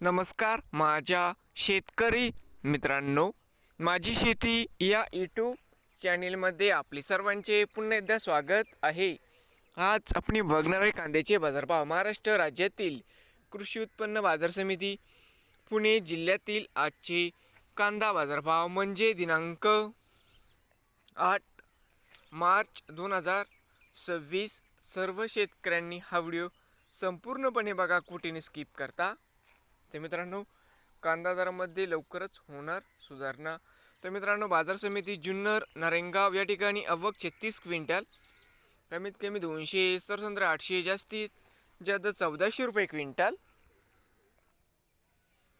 नमस्कार माझ्या शेतकरी मित्रांनो, माझी शेती या यूट्यूब चॅनेलमध्ये आपले सर्वांचे पुन्हा एकदा स्वागत आहे। आज आपण बघणार आहे कांद्याचे बाजारभाव। महाराष्ट्र राज्यातील कृषी उत्पन्न बाजार समिती पुणे जिल्ह्यातील आजचे कांदा बाजारभाव म्हणजे दिनांक 8 मार्च 2026। सर्व शेतकऱ्यांनी हा व्हिडिओ संपूर्णपणे बघा, कुठेही स्किप करता। तर मित्रांनो, कांदा दरामध्ये लवकरच होणार सुधारणा। तर मित्रांनो, बाजार समिती जुन्नर नारायणगाव या ठिकाणी आवक 36 क्विंटल, कमीत कमी 200 सरसंद्र 800, जास्तीत जास्त 1400 रुपये क्विंटल।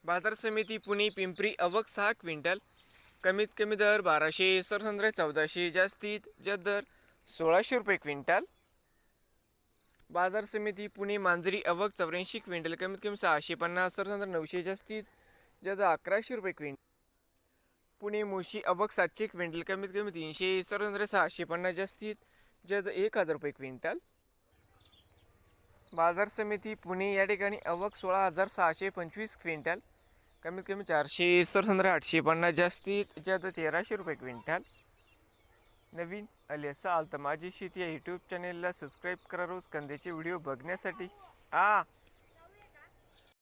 बाजार समिती पुणे पिंपरी आवक 6 क्विंटल, कमीत कमी दर 1200 सरसंद्र 1400, जास्तीत जास्त दर 1600 रुपये क्विंटल। बाजार समिती पुणे मांजरी आवक 84 क्विंटल, कमीत कमी 650 सरसंद्र 900, जास्तीत जास्त 1100 रुपये क्विंटल। पुणे मोशी आवक 700 क्विंटल, कमीत कमी 300 सरसंद्र 650, जास्तीत जास्त 1000 रुपये क्विंटल। बाजार समिती पुणे या ठिकाणी आवक 16625 क्विंटल, कमीत कमी 400 सरसंद्र 850, जास्तीत जास्त 1300 रुपये क्विंटल। नवीन आले असाल तर माझी शेती या यूट्यूब चॅनेलला सबस्क्राईब करा रोज कांद्याचे व्हिडिओ बघण्यासाठी।